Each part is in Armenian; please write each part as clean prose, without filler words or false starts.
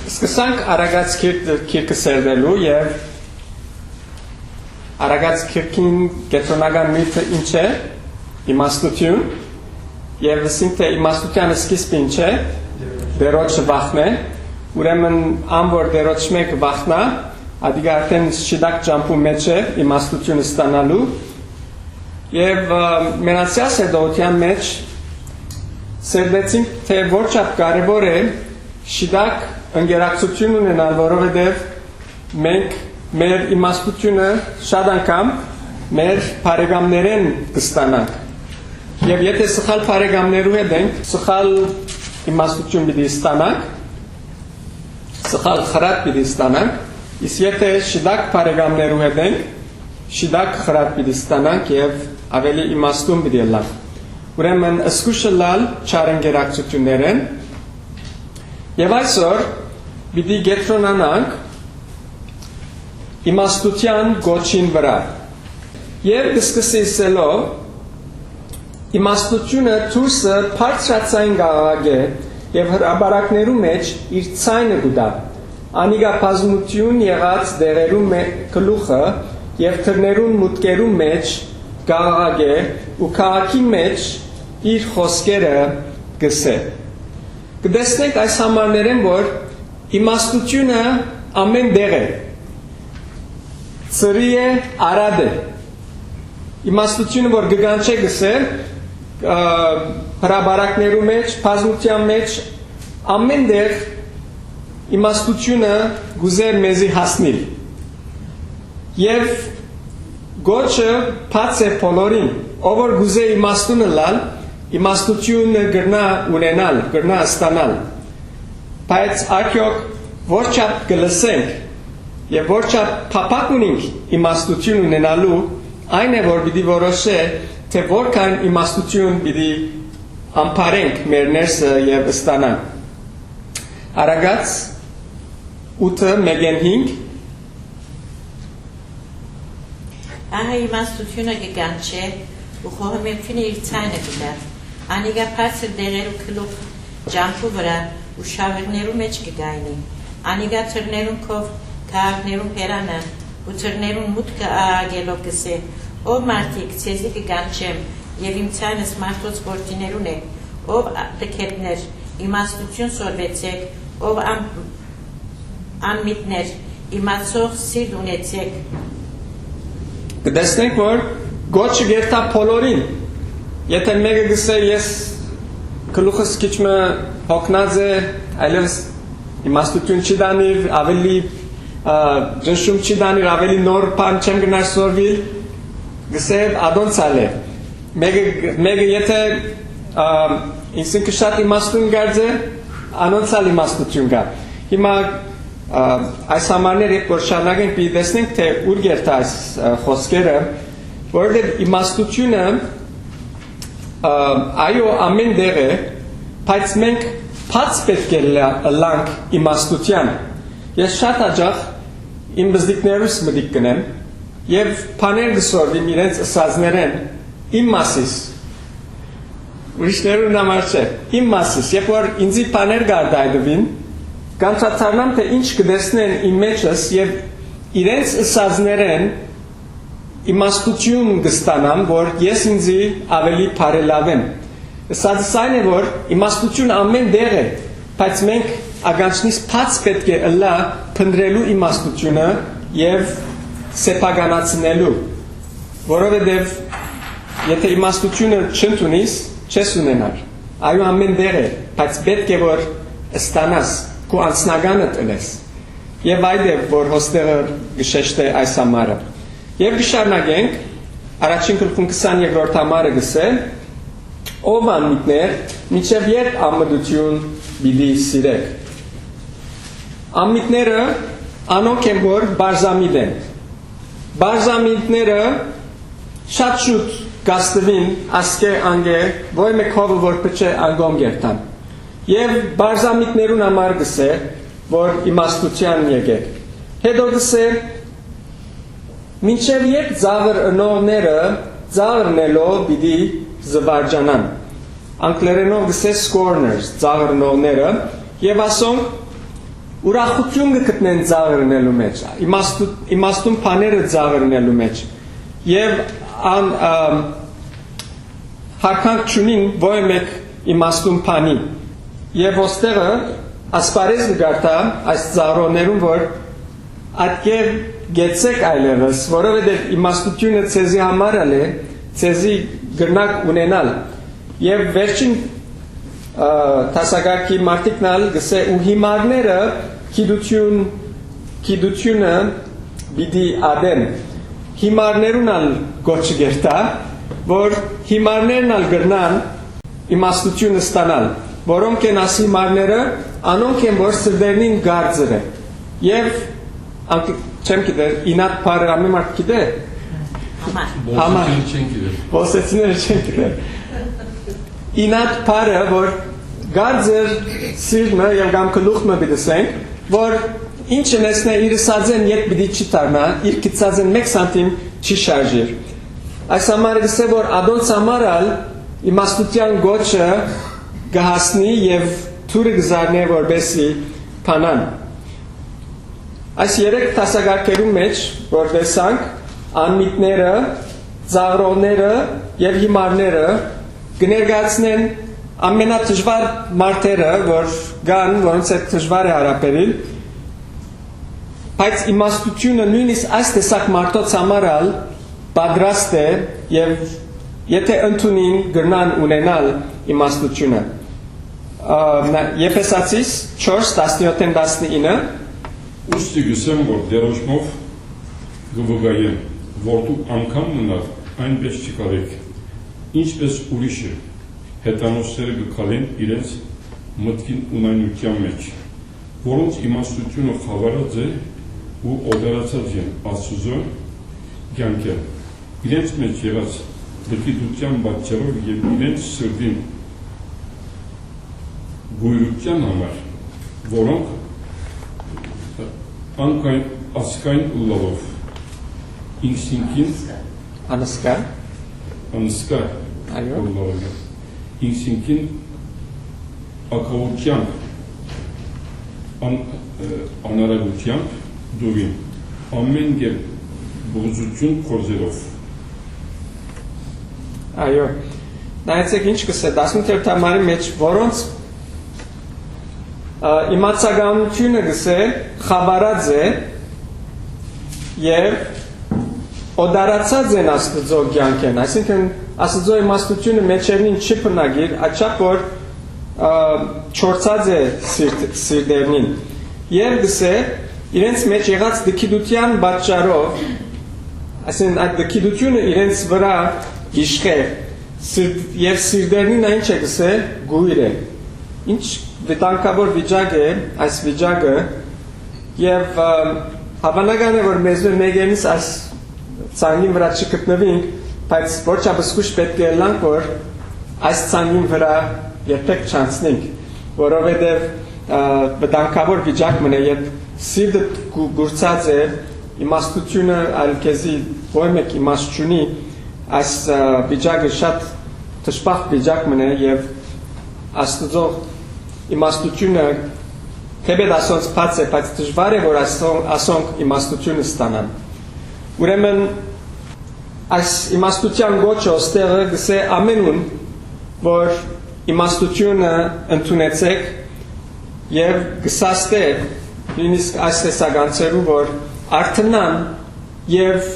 Սկսանք Արագած քիրքը սերվելու եւ Արագած քիրքին կենտրոնական միտքը ինչ է իմաստություն եւ ասենք թե իմաստության սկիզբը ինչ է դերոճը վախն է ուրեմն ամբողջ դերոճ մեկ վախնա ադիգա արդեն շիդակ ջամփու մեջ է իմաստությունը ստանալու եւ մենացյալ սերդոթյան մեջ սերդեցինք թե որչափ կարեւոր է շիդակ ընկերակցություն ունենալ, որովհետև մենք մեր իմաստությունը շատ անգամ մեր բարեկամներեն կստանանք եւ եթե սխալ բարեկամներու հետ ենք սխալ իմաստություն պիտի ստանանք սխալ խրատ պիտի ստանանք իսկ եթե շիդակ բարեկամներու հետ ենք շիդակ խրատ պիտի ստանանք եւ ավելի իմաստուն պիտի լավ ուրեմն սկսուշը լալ չար ընկերակցություններեն եւ այսօր Պիտի գետրոնանանք իմաստության գոչին վրա եւ կսկսելով իմաստությունը թուրսը բարձրացային գաղագ է եւ հրաբարակներու մեջ իր ցայնը գուտա անիգա բազմություն եղած դերերու գլուխը եւ թռներուն մուտքերու մեջ գաղագ է ու քաղաքի մեջ իր խոսքերը գսե կտեսնենք այս համարներեն որ իմաստությունը ամեն դեղ է ծրի է արադ է իմաստությունը որ գգանչե գսեր հրաբարակներու մեջ բազմության մեջ ամեն դեղ իմաստությունը գուզեր մեզի հասնիլ եւ գոչը բաց է բոլորին ով որ գուզե իմաստությունը լալ իմաստությունը գրնա ունենալ գրնա ստանալ բայց արդյոք որչափ գլսենք եւ որչափ փափակ ունենք իմաստություն ունենալու այն է որ պիտի որոշե թե որքան իմաստություն պիտի ամփարենք մեր ներսը եւ ստանանք Արագած 8:1-5 Ահա իմաստությունը գանչե ու խոհմեքին իր ցայնը գտա անիգա փասը դերերու քլուխ ջամփու վրա ու շավերներու մեջ կգայնի անիգա թռներուն կով քաղաքներուն հերանը ու թռներուն մուտքը ագելով կսե ով մարդիկ ցեզի կգանչեմ եւ իմ ցայնս մարդոց գործիներուն է ով տքերներ իմաստություն սորվեցեք ով անմիտներ իմացող սիրտ ունեցեք կտեսնենք որ գոչը գերտա բոլորին եթե մեկը գսե ես գլուխս քիչմը հոգնած է այլևս իմաստություն չի դանիր ավելի ճնշում չի դանիր ավելի նոր բան չեմ գնար սորվիլ գսե ադոնցալ է մեկը եթե ինքնին շատ իմաստուն գարձե անոնցալ իմաստություն գա հիմա այս համարները երբ որ շարունակենք պիտի տեսնենք թե ուր գերտա այս խոսքերը որովհետև իմաստությունը այո ամեն դեղ է բայց մենք բաց պետք է լանք իմաստության ես շատ հաճախ իմ բզդիկներուս մտիկ կնեմ եւ բաներ գսորվիմ իրենց ըսածներեն իմ մասիս ուրիշներուն համար չէ իմ մասիս երբ որ ինձի բաներ գարդայդվին կանցածարնամ թե ինչ կդեսնեն իմ մեջս եւ իրենց ըսածներեն իմաստություն կստանամ, որ ես ինձի ավելի բարելավեմ։ Սա այն է, որ իմաստությունը ամեն դեղ է, բայց մենք ագանչնից բաց պետք է ըլլա փնտրելու իմաստությունը եւ սեփականացնելու, որովհետեւ եթե իմաստությունը չընդունիս, չես ունենալ։ Այո ամեն դեղ է, բայց պետք է որ ստանաս, քո անձնագանը տնես։ Եվ այդ է, որ հոստեղը գշեշտ է այս համարը։ Եվ գշարնագենք, առաջին գլխում 22-րդ համարը գսե, ով անմիտներ, մինչև երբ ամմդություն բիդի սիրեք։ Ամմիտները անոնք են, որ բարզամիտ են։ Բարզամիտները շատ շուտ գաստվին, ասկե անգե, ոյ մեկ հովը որ պչե անգոմ գերտան։ Եվ բարզամիտներուն համար գսե, որ իմաստության եկեք։ Հետո գսե, մինչև երբ ծաղր ընողները ծաղրնելով բիդի զվարջանան։ Անգլերենով գսե scorners, ծաղր ընողները, եւ ասոնք ուրախություն կգտնեն ծաղրնելու մեջ, իմաստուն բաները ծաղրնելու մեջ, եւ հարկանք չունին ոչ մեկ իմաստուն բանի, եւ ոստեղը ասպարեզ կգարտա այս ծաղրոներում, որ ատկեր գեցեք այլևս, որովհետև իմաստությունը ցեզի համար է, ցեզի գրնակ ունենալ, եւ վերջին տասագարքի մարտիկնալ գսե ու հիմարները գիտությունը բիդի ադեն հիմարներուն ալ գոչ գերտա, որ հիմարներն ալ գրնան իմաստությունը ստանալ, որոնք են աս հիմարները, անոնք են, որ սրդերնին գարձր է, եւ չեմ գիտեր, ինատ պարը ամի մարդ գիտեր, Բոսեցիները չեն գիտեր, ինատ պարը, որ գարձր սիրմը և գամ կլուխմը բիդսենք, որ ինչ նեսնե իր սածեն ետ բիդի չի տարնա, իր կիծածեն մեկ սանտիմ չի շարժիր։ Այս համարը գսե, որ ադոնց համարալ իմաստության գոչը գհասնի և թուրը գզարնե որբեսի պանան։ Այս երեք տասագարկերում մեջ, որ դեսանք, անմիտները, ծաղրողները և հիմարները գներգացնեն ամենատժվար մարդերը, որ գան, որոնց հետ դժվար է հարաբերել, բայց իմաստությունը նույնիսկ այս տեսակ մարդոց համարալ պատրաստ է և եթե ընդունին գրնան ունենալ իմաստությունը։ Եփեսացիս 4:17-19 Ուստի գսեմ, որ դերոշմով գվգայեն, որ դուք անգամ մնար այնպես չկարեք, ինչպես ուրիշը, հետանոսները գկալեն իրենց մտքին ունայնության մեջ, որոնց իմաստությունը խավարած է ու օդարացած են Աստծո կյանքեր, իրենց մեջ եղած դպիտության պատճառով և իրենց սրտին գույրության համար, որոնք ասկայն ուլալով ինքսինքին անսկա ուլալով ինքսինքին ակավությամբ անարագությամբ դուրին ամեն գեր բողոզություն կորզելով Այո, նայեցեք ինչ կսե 18 համարի մեջ, որոնց իմացականությունը գսե խավարած է և օդարացած են Աստծո կյանքեն, այսինքն Աստծո իմաստությունը մեջերին չի բնագիր, աչափ որ չորցած է սիրտերնին և գսե իրենց մեջ եղած դքիդության պատճառով, այսինքն այդ դքիդությունը իրենց վրա իշխե և սիրտերնին ինչ է գսե գույր է, ինչ վտանգավոր վիճակ է այս վիճակը և հավանական է, որ մեզնու մեգենից այս ծանգին վրա չգտնվինք, բայց որչապես կուշ պետք է լանք, որ այս ծանգին վրա երբեք չանցնենք, որովհետև վտանգավոր վիճակ մնե և սիրտը գուրցած է, իմաստությունը այլ քեզի ոչ մեկ իմաստ չունի, այս վիճակը շատ թշպախտ վիճակ մնե և Աստծո իմաստությունը թեպետ ասոնց բաց է, բայց դժվար է, որ ասոնք իմաստությունը ստանան։ Ուրեմն այս իմաստության գոչը ոստեղը գսե ամենուն, որ իմաստությունը ընդունեցեք և գսաստե նույնիսկ այս տեսականցերու, որ արթնան և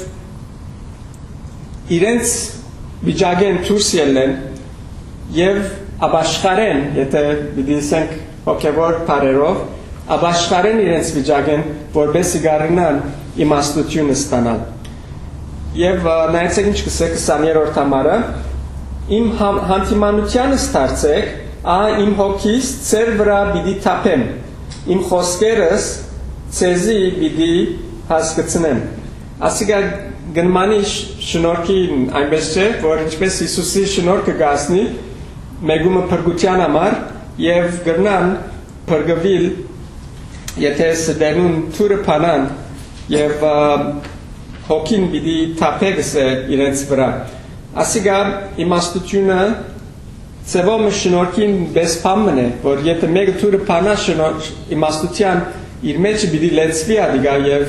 իրենց վիճակեն դուրս ելեն և աբաշխարեն, եթե դիսենք հոգևոր բարերով, աբաշխարեն իրենց վիճակեն, որպեսզի գարնան իմաստությունը ստանալ։ Եվ նայեցեք ինչ կսե 20-րդ համարը, իմ հանդիմանությանս դարձեք, իմ հոգիս ծեր վրա պիտի թափեմ, իմ խոսքերս ցեզի պիտի հասկացնեմ։ Ասիկա գնմանի շնորհքին այնպես չէ, որ ինչպես Հիսուսի շնորհքը գասնի, մեգումը փրկության համար և գրնան փրկվել, եթե սդերնուն թուրը փանան և հոգին պիտի թափեգս է իրենց վրա։ Ասիկա իմաստությունը ծևոմը շնորհքին բեսպամն է, որ եթե մեկը թուրը փանա իմաստության իր մեջ պիտի լեցվի ադիգա եւ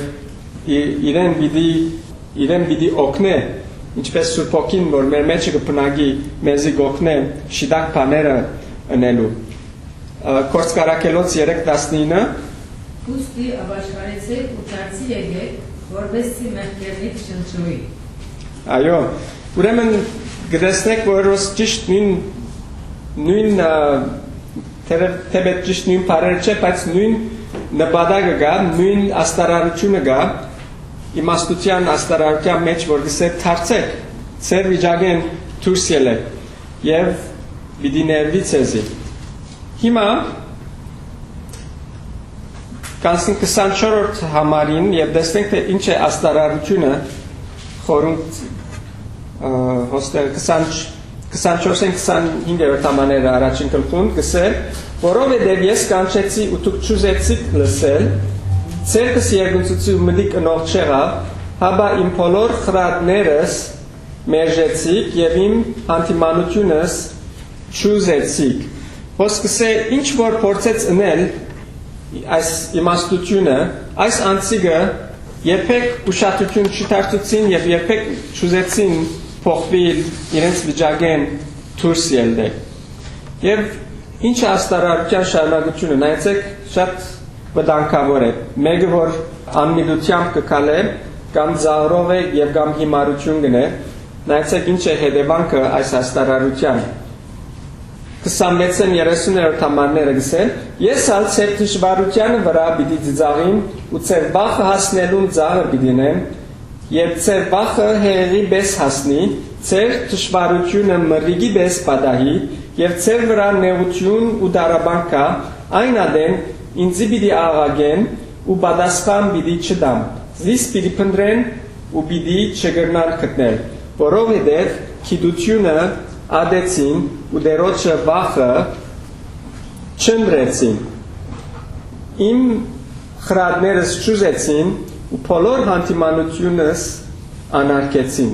իրեն պիտի օգնե ինչպես Սուրբ Օքին որ մեր մեջը կփնագի մեզի գոքնե շիդակ բաները անելու Կորցկարակելոց 3:19 Ուստի ապաշխարեցեք ու դարձի եկեք, որպեսզի մեղքերից շնչվի։ Այո, ուրեմն գտեսնեք, որ ճիշտ նույն թեպետ ճիշտ նույն բառերը չէ, բայց նույն նպատակը կա, նույն աստարարությունը կա, իմաստության աստարարության մեջ, որ գսե դարձեք, ծեր վիճակեն դուրս ելեք եւ պիտի ներվի ցեզի։ Հիմա Կանցնենք 24-րդ համարին եւ տեսնենք թե ինչ է աստարարությունը խորհուրդ հոստել 24-ին 25-րդ համարները առաջին գլխում գսել որովհետեւ ես կանչեցի ու դուք չուզեցիք լսել ցերկս երկուսուցի ու մդիկ նոր չեղա հաբա իմ բոլոր խրատներս մերժեցիք եւ իմ հանդիմանությունս չուզեցիք ոսկսե ինչ որ փորձեց անել այս իմաստությունը այս անցիգը երբեք ուշադրություն չդարձուցին եւ երբեք չուզեցին փոխվել իրենց վիճակեն դուրս ելնել եւ ինչ աստարարության շարունակությունը նայեցեք շատ վտանգավոր է մեկը որ անմիջությամբ կկալե կամ զաղրով է եւ կամ հիմարություն գնե նայեցեք ինչ է հետևանքը այս աստարարության 26-ն 30-րդ համարները գսել ես ալ ծեր դժվարությանը վրա պիտի ծիծաղիմ ու ծեր բախը հասնելուն ծաղը պիտինեմ եւ ծեր բախը հեղի բես հասնի ծեր դժվարությունը մրիգի բես պատահի եւ ծեր վրա նեղություն ու դարաբանքա այն ադեն ինձի պիտի աղագեն ու պատասխան պիտի չդամ զիս պիտի փնտրեն ու պիտի չգրնան գտնել որովհետեւ գիտությունը ադեցին ու դերոջը վախը չնդրեցին իմ խրատներս չուզեցին ու բոլոր հանդիմանությունս անարգեցին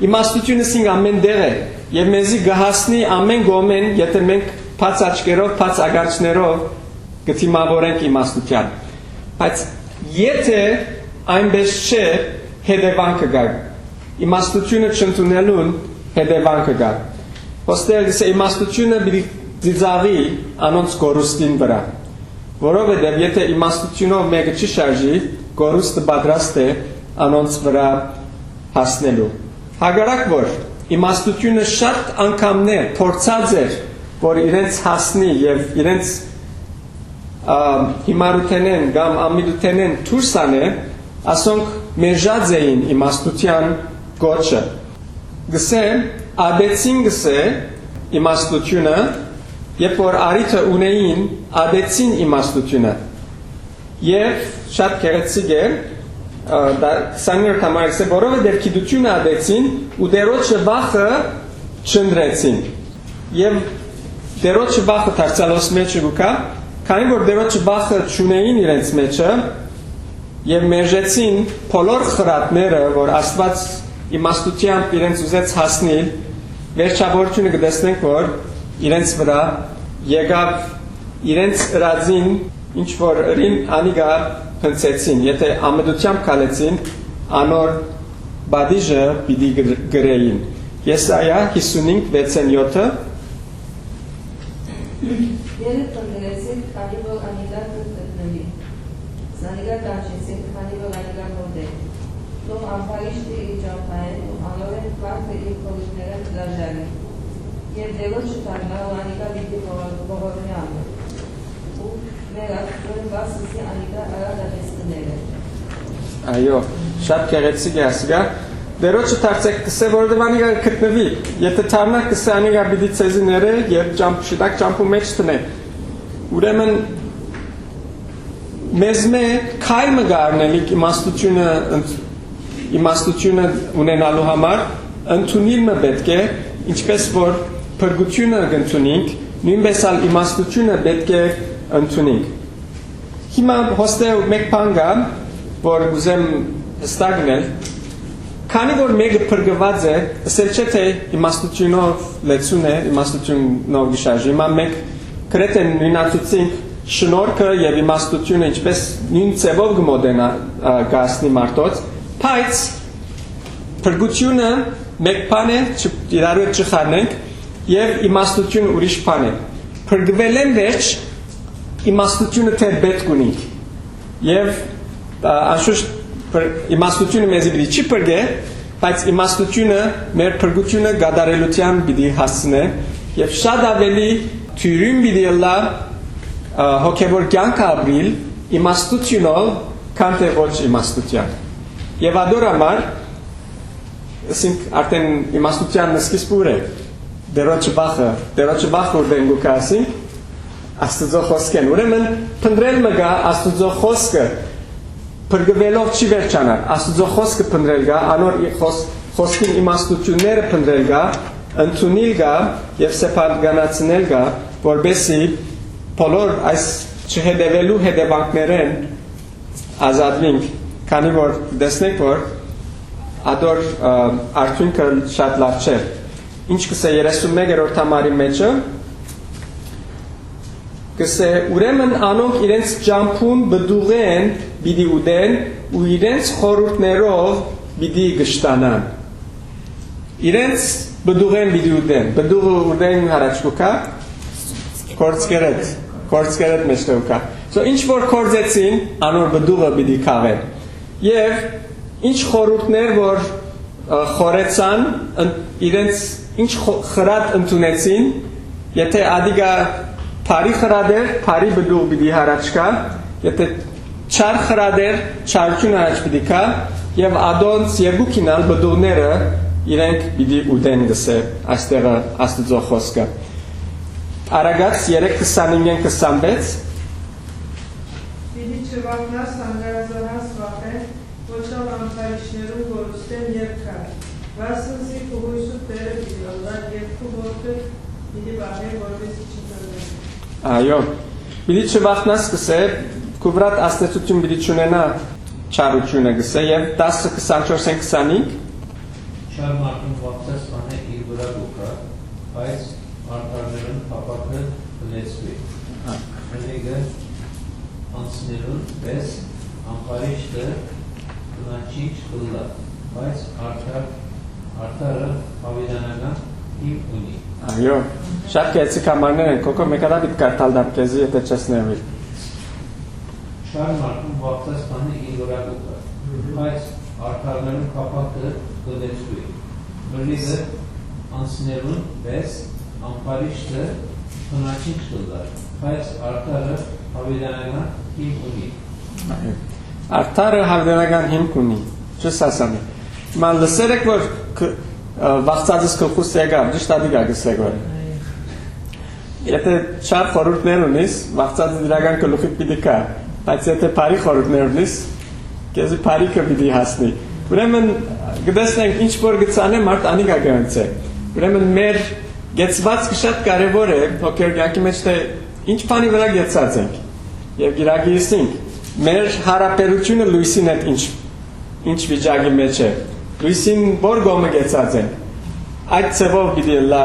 իմաստությունս ինք ամեն դեղ է եւ մեզի գահասնի ամեն գոմեն եթե մենք բաց աչքերով բաց ագարչներով գտիմավորենք իմաստության բայց եթե այնպես չէ հետևանքը գա իմաստությունը չընդունելուն հետևանքը կա։ Ոստել գսե իմաստությունը պիտի ծիծաղի անոնց գորուստին վրա։ Որովհետև եթե իմաստությունով մեկը չի շարժի, գորուստը պատրաստ է անոնց վրա հասնելու։ Հակառակ որ իմաստությունը շատ անգամներ փորձած էր, որ իրենց հասնի եւ իրենց հիմարութենեն կամ ամիդութենեն դուրս անե, ասոնք մերժած էին իմաստության գոչը։ Գսե, ադեցին գսե իմաստությունը, երբ որ արիթը ունեին, ադեցին իմաստությունը։ Եվ շատ գեղեցիկ է, 20-րդ համարը գսե, որովհետև գիտությունը ադեցին ու դերոջը վախը չնդրեցին։ Եվ դերոջը վախը դարձյալոս մեջը գուկա, քանի որ դերոջը վախը չունեին իրենց մեջը, եւ մերժեցին բոլոր խրատները, որ Աստված իմաստությամբ իրենց ուզեց հասնել, վերջավորությունը կտեսնենք, որ իրենց վրա եկավ իրենց ըրածին, ինչ որ ըրին անիգա հնցեցին, եթե ամդությամբ կալեցին, անոր բադիժը պիտի գրեին։ Եսայա 55:6-7 Երբ տնտերեցին, քանի որ անիգա կգտնվի, զանիգա կանչեցին, քանի որ անիգա մոտ է, նո ամբարիշտի իջապային ու անորեն վարդը իր կոլիները դաժարի, և դեղոտ շտարնա ու անիգա վիդի բողորնի անը, ու մեր ատկորն վասսի անիգա արադ ադեսկները։ Այո, շատ գեղեցիկ է ասիգա, դերոջը թարցեք կսե, որովհետև անիգա գտնվի, եթե թարնակ կսե անիգա պիտի ցեզի ները եւ շիտակ ճամփու մեջ տնե։ Ուրեմն մեզ քայլ մը գարնելիք իմաստությունը ունենալու համար ընդունիլ մը պետք է, ինչպես որ փրկությունը կընդունենք, նույնպես ալ իմաստությունը պետք է ընդունենք։ Հիմա հոստել մեկ բան կա, որ ուզեմ հստակնել, քանի որ մեկը փրկված է, ասել չէ թե իմաստությունով լեցուն է, իմաստությունով գշարժի, հիմա մենք գրեթե նույնացուցինք շնորհքը եւ իմաստությունը ինչպես նույն ծևով կմոտենա գասնի մարդոց, բայց փրկությունը մեկ բան է, իրար հետ չխառնենք եւ իմաստությունը ուրիշ բան է։ Փրկվել են վերջ իմաստությունը թե պետք ունենք։ Եվ անշուշտ իմաստությունը մեզ պիտի չի փրկե, բայց իմաստությունը մեր փրկությունը գադարելության պիտի հասցնե եւ շատ ավելի թյուրին պիտի լա հոգեվոր կյանք ապրիլ իմաստությունով քան թե ոչ իմաստության։ Եվ adorամար ասենք արդեն իմաստության սկիզբը դերոջ բախը ուրդեն գուկասի Աստծո խոսքեն ուրեմն փնտրել մգա Աստծո խոսքը փրկվելով չի վերջանալ Աստծո խոսքը փնտրել գա անոր խոսքին իմաստությունները փնտրել գա ընդունել գա եւ սեփականացնել գա որբեսի բոլոր այս չհետևելու հետևանքներեն ազատվենք քանի որ տեսնենք որ ադոր արդյունքը շատ լավ չէ ինչ կսե 31-րդ համարի մեջը կսե ուրեմն անոնք իրենց ճամփուն բդուղեն պիտի ուդեն ու իրենց խորհուրդներով պիտի գշտանան իրենց բդուղեն պիտի ուդեն բդուղը ուդեն հարաճկուկա կորցկերետ մեջտեուկա ինչ որ կորձեցին անոր բդուղը պիտի կավեն եւ ինչ խորհուրդներ որ խորեցան իրենց ինչ խրատ ընդունեցին եթե ադիգա Փարի խրադեր, փարի բդուղ պիտի հարաճկա, եթե չար խրադեր, չարություն առաջ պիտի կա, եւ ադոնց երկուքինալ բդուղները իրենք պիտի ուդեն գսե, այստեղը Աստծո խոսքը։ Արագած 3:25-26 Պիտի չվախնաս անգարազանաս վախեն, ոչալ անթարիչներում որուստեն երկար, վասնզի կուհույսու տերը պիտի ալլար և կուհորդը պիտի բաղեն որվեսի չտրվեն։ Այո, պիտի չվախնաս գսե, կուվրատ աստեցություն պիտի չունենա չարությունը գսե եւ 10:24-25 Չար մարդուն վախտած բանը իր վրա գուկա, բայց արդարներն հապակը լեցվի։ Մենեգը անցներուն պես ամպարիշտը կնաչիչ կլլա, բայց արդարը հավիդանական իմ ունի։ Այո, շատ կեցիկ համարներ են, կոկո մեկադա պիտ կարդալ դապկեզի եթե չես նևիլ։ Չար մարդուն վախտած բանը իր վրա գուկա, բայց արդարներն հապակը կլեցվի։ Մենեգը անցներուն պես ամպարիշտը կնաչիչ կլլա, բայց արդարը հավիդանական իմ ունի։ Արդարը հավիդանական հիմք ունի, չես ասամի։ Ման լսեր եք, որ վախծածս կլխուս եկավ, ճիշտ ադիգա գսեք որ։ Եթե չար խորհուրդներ ունիս, վախծածը դրական կլուխիտ պիտի կա, բայց եթե բարի խորհուրդներ ունիս, կեզի բարիքը պիտի հասնի։ Ուրեմն գտեսնենք ինչ որ գծանը մարդ անիգա գանցե։ Ուրեմն մեր գեցվածքը շատ կարևոր է, հոգեոր կյանքի մեջ թե ինչ բանի վրա գեցած ենք եւ գիրագիսենք։ Մեր հարաբերությունը լույսին հետ ինչ վիճակի մեջ է։ Լույսին որ գոմը գեցած են։ Այդ ծևով պիտի լա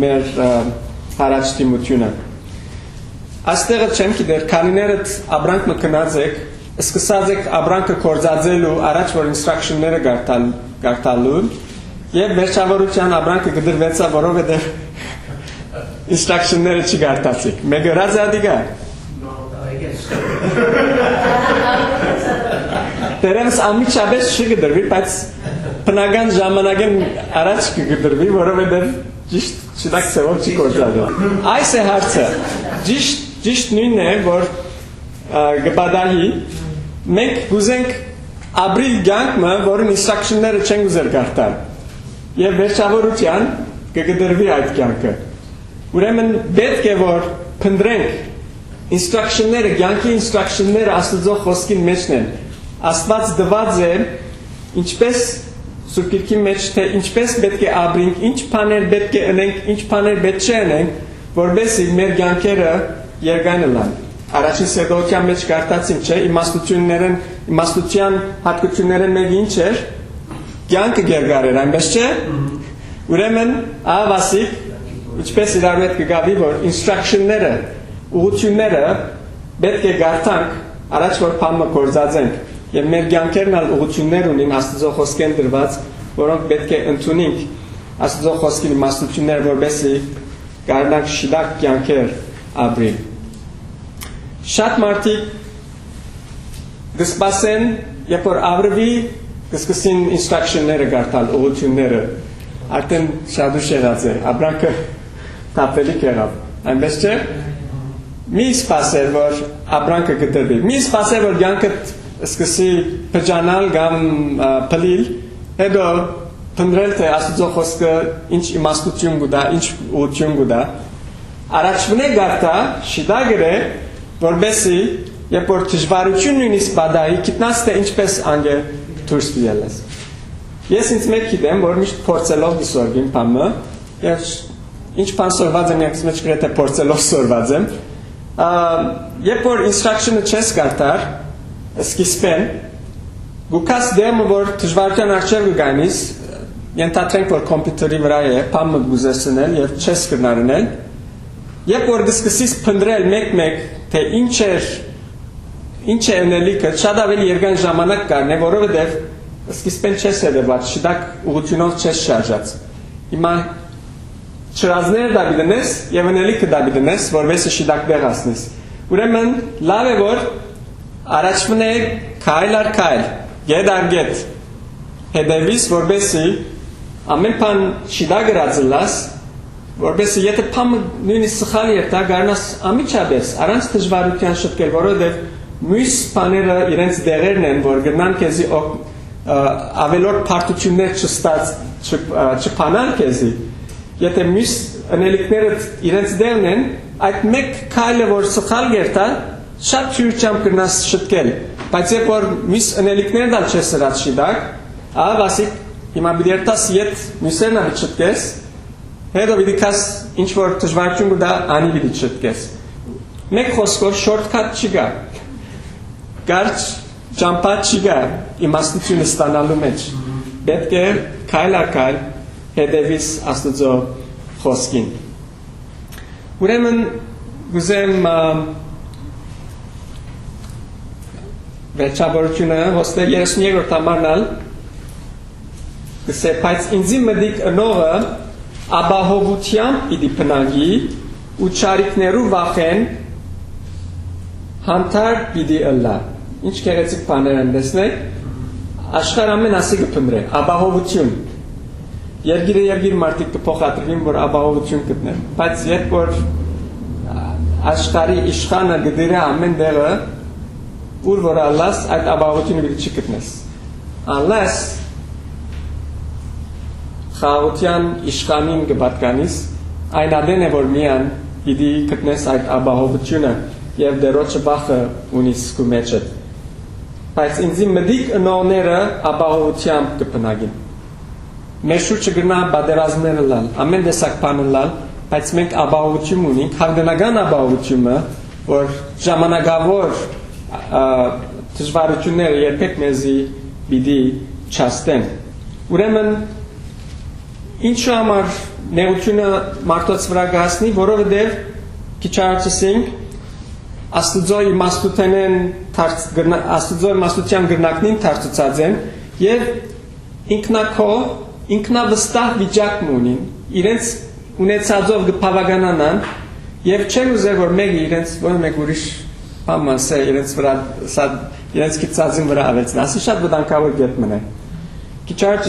մեր հարաճտիմությունը։ Աստեղը չեմ գիտեր, քանիներդ ապրանք մկնած եք, սկսած եք ապրանքը կործածելու առաջ որ ինստրակշնները գարտալու եւ վերջավորության ապրանքը գդրվեցա, որովհետեւ ինստրակշնները չգարտացիք։ Մեկը ռազադիգա։ Դերևս ամիջապես չգդրվի, բայց բնական ժամանակին առաջ կգդրվի, որովհետև ճիշտ չդակ ծևով չի կործածել։ Այս է հարցը։ Ճիշտ նույնն է, որ գբադահի մենք գուզենք ապրիլ կյանքը, որին ինստրակշնները չեն գուզեր գարտալ։ Եվ վերջավորության կգդրվի այդ կյանքը։ Ուրեմն պետք է որ փնտրենք ինստրակշնները, կյանքի ինստրակշնները Աստծո խոսքին մեջն են։ Աստված դված է ինչպես Սուրբ Գիրքի մեջ թե ինչպես պետք է ապրենք, ինչ բաներ պետք է անենք, ինչ բաներ պետք չէ անենք, որովհետեւ մեր կյանքերը երկայն լան։ Առաջին սերտոության մեջ կարդացինք, չէ, իմաստության հատկությունները մեկը ինչ էր։ Կյանքը երկար էր, այնպես չէ։ Ուրեմն ավասիկ ինչպես իրար հետ կգավի որ instruction-ները, ուղղությունները պետք է գարտանք առաջ որ փամը կորզածենք եւ մեր կյանքերն ալ ուղղություններ ունին Աստծո խոսքեն դրված, որոնք պետք է ընդունենք Աստծո խոսքի իմաստությունները, որովհետեւ կարողանանք շիդակ կյանքեր ապրել։ Շատ մարդիկ դսպասեն, երբ որ ավրվի, կսկսին ինստրուկշնները գարտալ, ուղղությունները, արդեն շատ ուշ եղած է, ապրանքը տապելի կեղավ, այնպես չէ։ Մի սպասեր, որ ապրանքը գտնվի, մի սպասեր, որ կյանքդ սկսի փճանալ կամ փլիլ, հետո փնտրել թե Աստծո խոսքը ինչ իմաստություն կուտա, ինչ ուղղություն կուտա, առաջվնե գարտա, շիդագրե, որբեսի երբ որ դժվարություն նույնիսկ բադայի, գիտնաս թե ինչպես անգե դուրս գալիս։ Ես ինձ մեկ գիտեմ, որ միշտ փորձելով դիսորգին բամը, եւ ինչ բան սորված եմ, ես մեջ գրեթե փորձելով սորված եմ, երբ որ instruction-ը չես գարտար, սկիզբեն, գուկաս դեմը, որ դժվարության առջև կգանիս, ենթադրենք, որ կոմպյուտերի վրա է, բամը գուզեսնել եւ չես կրնարնել, երբ որ դսկսիս փնտրել մեկ-մեկ, թե ինչ է ունելիքը, շատ ավելի երկար ժամանակ կառնե, որովհետև սկիզբեն չես հետևած, շիդակ ուղղությունով չես շարժած։ Հիմա չրազները դա բիդնես եւ ունելիքը դա բիդնես, որովհետեւ շիդակ դեղ հասնես։ Ուրեմն լավ է որ առաջվն է քայլ առ քայլ, գետ առ գետ, հետևիս, որովհետեւ ամեն բան շիդակ գրածլաս, որովհետեւ եթե փամը նույնիսկ սխալ երթա, գարնաս ամիջապես առանց դժվարության շտկել, որովհետեւ մյուս բաները իրենց դերերն են, որ գնան քեզի ավելորդ պարտություններ չփանան քեզի, եթե մյուս անելիքները իրենց դերն են, այդ մեկ քայլը որ սխալ երթա, շատ ճյուղությամբ կնաս շտկել, բայց երբ որ մյուս անելիքներն ալ չես սրած շիդակ, ավասիկ հիմա բիդերտաս յետ մյուսերն ալ շտկես, հետո բիդիկաս ինչ որ դժվարություն կդա անի բիդի շտկես։ Մեկ խոսքով շորտքաթ չկա։ Կարճ ճամփա չկա իմաստությունը ստանալու մեջ։ Պետք է քայլ առ քայլ հետևիս Աստծո խոսքին։ Ուրեմն գուզեմ վերջավորությունը հոստել 33-րդ համարնալ գսե բայց ինձի մդիկ ընողը ապահովությամբ պիտի փնագի ու չարիքներու վախեն հանդար պիտի ըլլա։ Ինչ գեղեցիկ բաներ են տեսնեք, աշխարհ ամեն ասի կփնտրե, ապահովություն։ Երգիր մարդիկ կփոխադրվին, որ ապահովություն գտնեն, բայց երբ որ աշխարհի իշխանը գդիրը ամեն դեղը, ուր որ ալլաս այդ ապահովությունը պիտի չգտնես։ Unless խաղաղության իշխանին կպատկանիս, այն ադեն է, որ միան պիտի գտնես այդ ապահովությունը եւ դերոջը վախը ունիս քու մեջը։ Բայց ինձի մդիկ ընողները ապահովությամբ կփնագին։ Մեր շուրջը գնա բادرազմները լալ, ամեն տեսակ բանը լալ, բայց մենք ապահովություն ունենք, հաղթանական ապահովությունը, որ ժամանակավոր դժվարությունները երբեք մեզի պիտի չաստեն։ Ուրեմն ինչու համար նեղությունը մարդոց վրա կհասնի, որովհետև քիչ առաջ Աստծո իմաստության գրնակնին թարցուցած են եւ ինքնավստահ վիճակ ունին, իրենց ունեցածով կփավականանան եւ չեն ուզեր որ մեկը իրենց որ մեկ ուրիշ բան ասե իրենց վրա իրենց քիծածին վրա ավելցնի, ասի շատ վտանգավոր գետ մնա։ Քիչ առաջ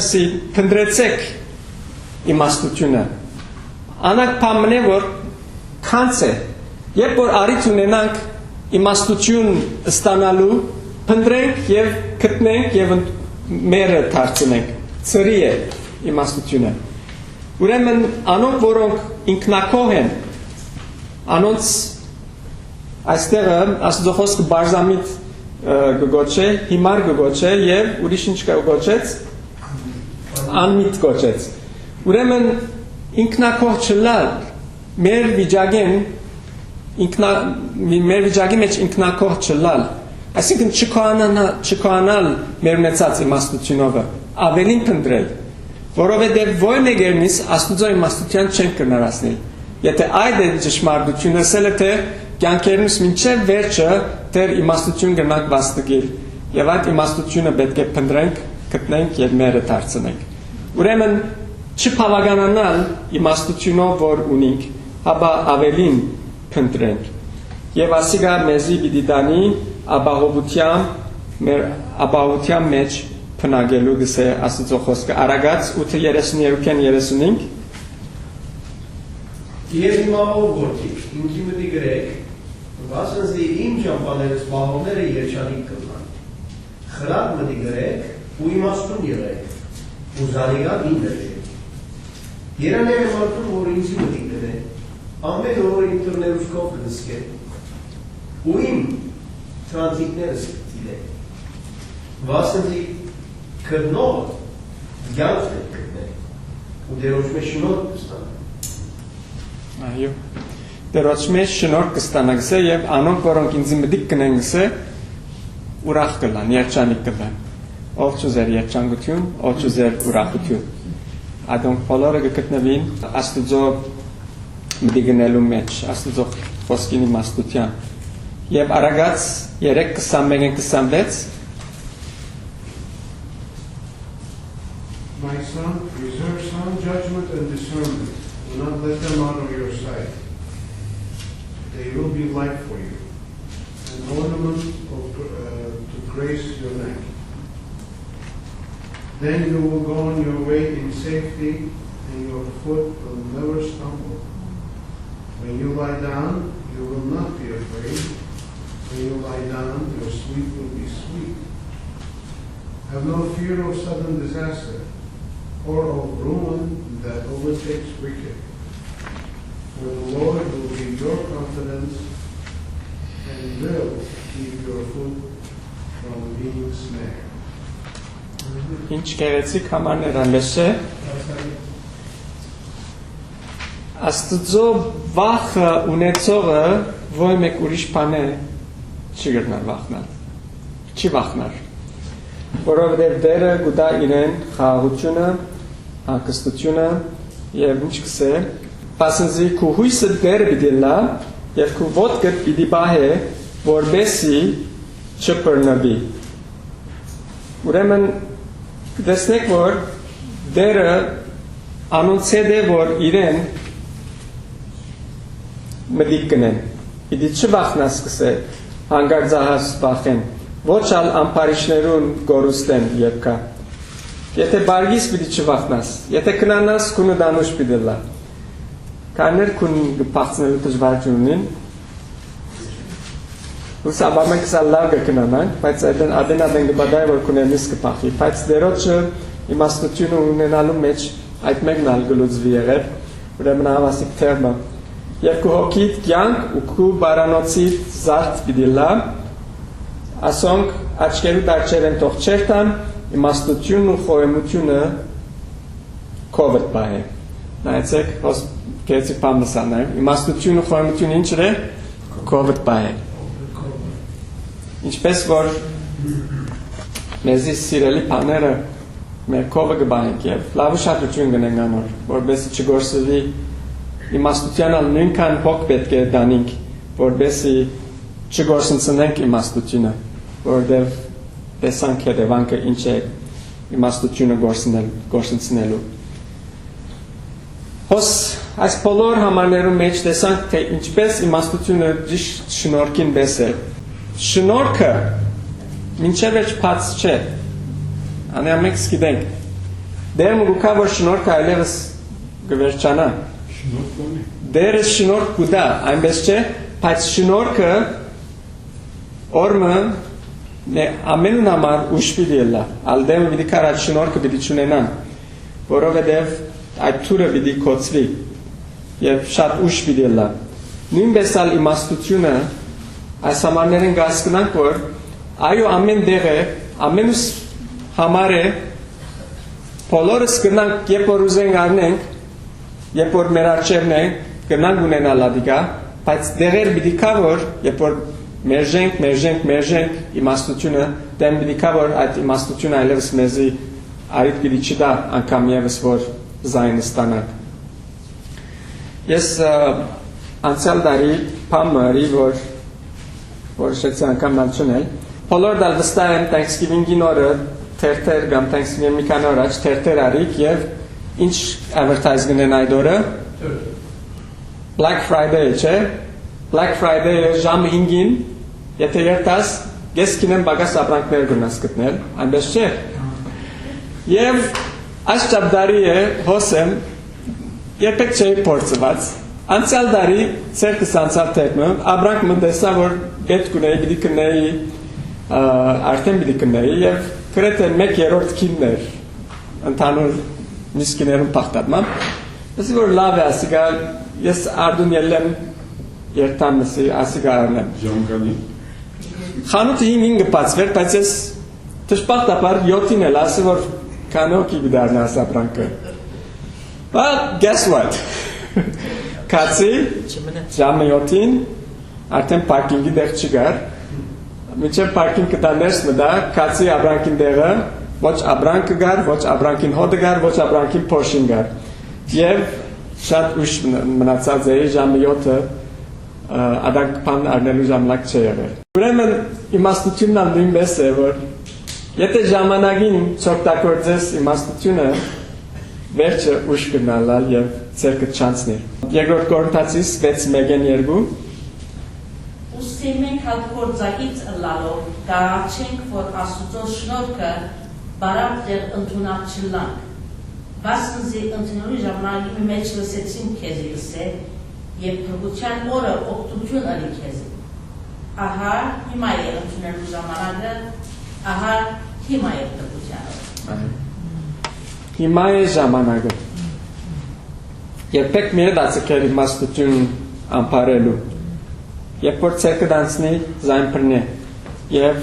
փնտրեցեք իմաստությունը։ Անակ բան է որ քանց է, երբ որ արիթ ունենանք իմաստություն ստանալու, փնտրենք եւ գտնենք եւ մերը դարձնենք։ Ծրի է իմաստությունը։ Ուրեմն անոնք որոնք ինքնակող են, անոնց այստեղը Աստծո խոսքը բարձամիտ գոչե, հիմար գոչե եւ ուրիշ ինչ գոչեց, անմիտ գոչեց։ Ուրեմն ինքնակող չլալ մեր վիճակեն մեր վիճակի մեջ ինքնակող չլալ, այսինքն չկոյանալ մեր ունեցած իմաստությունով, ավելին փնտրել, որովհետև ոչ մեկերնից Աստծո իմաստության չեն կնարացնել։ Եթե այդ է ճշմարտությունը, ասել է թե կյանքերս մինչև վերջը դեր իմաստություն գնանք վաստակել եւ այդ իմաստությունը պետք է փնտրենք, գտնենք եւ մերը դարձնենք։ Ուրեմն չփավականանալ իմաստությունով որ ունենք, հաբա ավելին փնտրենք։ Եվ ասիգա մեզի պիտի դանի ապահովության մեջ փնագելու գսե Աստծո խոսքը Արագած 8:32-35 Եվ իմ ողորմիկ, ինքի մտի գրեք, վասնզի իմ ճամփաներս մահողները երջանիկ կլան։ Խրատ մտի գրեք ու իմաստուն եղեք, ու զանիգան իմ վերջեք։ Երաները մարդուն, որ ինձի մտի գրե, ամեն օր իմ թռներուս կով կնսկե, ու իմ տրանզիտներս կտիլեք։ Վասնզի կրնողը յանքն է կրնեք, ու դերոջ մեջ շնորհ կստանա։ Այո, դերոջ մեջ շնորհ կստանա գսե եւ անոնք որոնք ինձ մտիկ կնեն գսե ուրախ կլան, երջանիկ կլան։ Ով չուզեր երջանկություն, ով չուզեր ուրախություն։ Adonk բոլորը կգտնվին Աստծո մտի գնելու մեջ, Աստծո խոսքին իմաստության։ Եվ Արագած 3:21-26 My son, reserve sound judgment and discernment. Do not let them out of your sight. They will be light for you, an ornament to grace your neck. Then you will go on your way in safety, and your foot will never stumble. When you lie down, you will not be afraid. When you lie down, your sleep will be sweet. Have no fear of sudden disaster, or of ruin that overtakes wicked. For the Lord will be your confidence and will keep your foot from being snared. Ինչ գեղեցիկ համարներ ալեշե Աստծո վախը ունեցողը ոյ մեկ ուրիշ բան է չի գտնար վախնալ չի վախնար որովհետև դերը գուտա իրեն խաղաղությունը հանգստությունը եւ ինչ կսե Պասնզի քու հույսը դերը պիտի լա եւ քու ոտքը պիտի բահե որբեսի չբռնվի Ուրեմն դեսնեք որ դերը անոնցեդ է որ իրեն մտիկ կնեն պիտի չվախնաս կսե հանգարձահաս վախեն ոչ ալ ամպարիշներուն գորուստեն եպկա եթե բարգիս պիտի չվախնաս եթե կնանաս քունը դանուշ պիտի լա կաներ քուն գպացնելու դժվարություն ունին Ուսաբամենք սա լավ կնանանք, բայց ադեն գբադայ որ կունենիս կպախի, բայց դերոջը իմաստությունը ունենալու մեջ այդ մեկն ալ գլուծվի եղև, ուրեմն հավասիկ թերմը, և կու հոգիտ կյանք ու կու բարանոցիտ զարդ պիդի լա, ասոնք աչկերու դարչեր են տող չերտան, իմաստությունն ու խոյմությունը կովըտ բահ է, նայեցեք, հոս կեցիկ պամսանայք, իմաստությունն ու խոյմությունը ինչ է, կովըտ բահ է, Ինչպես որ մեզի սիրելի բաները մեր կովը կբանենք եւ լավ ուշադրություն գնենք անոր, որբեսի չգործվի իմաստության ալ նույնքան փոք պետք է դանենք, որբեսի չգործընծնենք իմաստությունը, որովհետեւ տեսանք հետևանքը ինչ է իմաստությունը գործընծնելու։ Հոս այս բոլոր համարներում մեջ տեսանք թե ինչպես իմաստությունը ճիշտ շնորհքին բես է Շնորհքը մինչև էջ փած չէ անյամեք սկիդենք դերմ գուկա որ շնորհքը այլևս գվերջանա դերը շնորհք կուդա այնպես չէ բայց շնորհքը օրմը ամենուն համար ուշ պիտի ելա ալդեմ պիտի կարած շնորհքը պիտի չունենան որովհետև այդ թուրը պիտի կոծվի եւ շատ ուշ պիտի ելա նույնպես ալ իմաստությունը Այս համարներն գասկնանք, որ այո ամեն դեղ է, ամենուս համար է, բոլորս կնանք, երբ որ ուզենք արնենք, երբ որ մեր արջևն ենք, կնանք ունենալ ադիկա, բայց դեղեր պիտի կա, որ երբ որ մերժենք իմաստությունը, դեմ պիտի կա, որ այդ իմաստությունը այլևս մեզի արիտ պիտի չդա անգամ եվս, որ զայն ստանանք։ Ես անցյալ դարի փամարի որ շեցի անգամ նալչունել բոլոր դալ վստահ են Thanksgiving-ին օրը թերթեր կամ Thanksgiving մի քանի օր առաջ թերթեր արիք եւ ինչ advertise գնեն այդ օրը Black Friday չէ Black Friday-ը ժամը 5-ին եթե երթաս ես կինեմ բագաս ապրանքներ գնաս գտնել այնպես չէ եւ այս ճապդարի է հոսեմ երբեք չէի փորձված անցյալ դարի ցերկս անցավ թեթմը ապրանք մտեսա որ պետք ունեի պիտի կնեի արդեն պիտի կնեի եւ գրեթե 1/3 քիններ ընդհանուր միսկիներում փախտատման ասի որ լավ է ասիգա ես արդուն ելեմ երթամսի ասիգա արնեմ Ժամկանի խանութը 5-ին գպացվեր բայց ես դժբախտաբար 7-ին էլ ասի որ կանոկի գդարնա ապրանքը but guess what Կացի ժամը 7-ին արդեն պարկինգի դեղ չգար Միջև պարկինգը դա ներս մտա կացի ապրանքին դեղը ոչ ապրանքը գար ոչ ապրանքին հոդը գար ոչ ապրանքին փոշին գար եւ շատ ուշ մնացած էի ժամը 7-ը ադանք բան առնելու ժամանակ չէ եղել ուրեմն իմաստությունն ալ նույնպես է որ եթե ժամանակին չօգտագործես իմաստությունը վերջը ուշ կգնալ եւ ցերկը չանցնի երկրորդ Կորինթացիս 6:1-2 Ուստի մենք հատկորձակից ըլլալով կարաչենք, որ Աստուծո շնորհքը բարակ դեր ընդունակ չլանք, վասնզի ընդունելու ժամանակի մեջ լսեցին քեզի լսել, և փրկության օրը օգտություն ալի քեզի։ Ահա հիմա է ընդունելու ժամանակը, ահա հիմա է փրկության օրը։ Հիմա է ժամանակը։ Երբեք մի դասակեր իմաստություն ամփարելու Երբ որ ցերկը դանցնի զայն բռնի եւ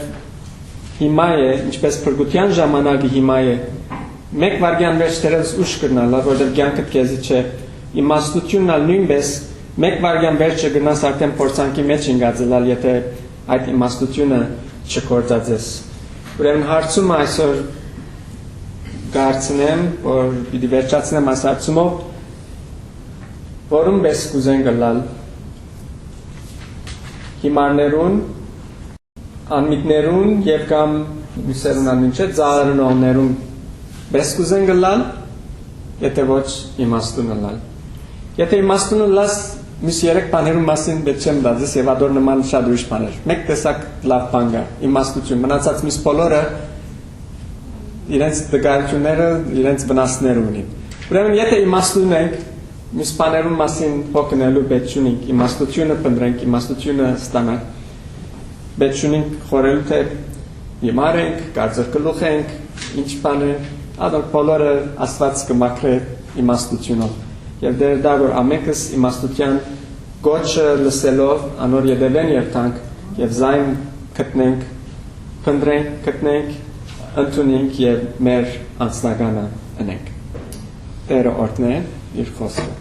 հիմա է ինչպես փրկության ժամանակը հիմա է մեկ վարյան մեջ դերս ուշ կգնալ որովհետեւ կյանքը քեզի չէ իմաստությունն ալ նույնպես մեկ վարյան վերջը գնաս արդեն փորձանքի մեջ ինգածելալ եթե այդ իմաստությունը չկործածես ուրեմն հարցումը այսօր գարցնեմ որ պիտի վերջացնեմ այս հարցումով որում բես կուզեն գլալ հիմարներուն, անմիտներուն և կամ միսերուն անմին չէ, ծաղարնողներուն բես կուզեն գլալ, եթե ոչ իմաստուն լալ։ Եթե իմաստուն լաս, միս երեք պաներուն մասին բետ չեմ դազես և ադոր նման շատ ուրիշ պաներ։ Մեկ տեսակ լավ պան գա, իմաստություն, մնացած միս բոլորը իրենց դգարությունները, իրենց վնասները ունին։ Ուրեմն եթե իմաստուն ենք, Միս պաներուն մասին հոգնելու պետ չունենք, իմաստությունը պնդրենք, իմաստությունը ստանանք, պետ չունենք խորելու թե հիմար ենք, կարծր գլուխ ենք, ինչ բան է, ադոնք բոլորը Աստված կմաքրե իմաստությունով։ Եվ դեր դա որ ամենքս իմաստության գոչը լսելով անոր յետևեն երթանք եւ զայն գտնենք, փնտրենք, գտնենք, ընդունենք եւ մեր անձնագանը ընենք։ Տերը օրհնե իր խոսքը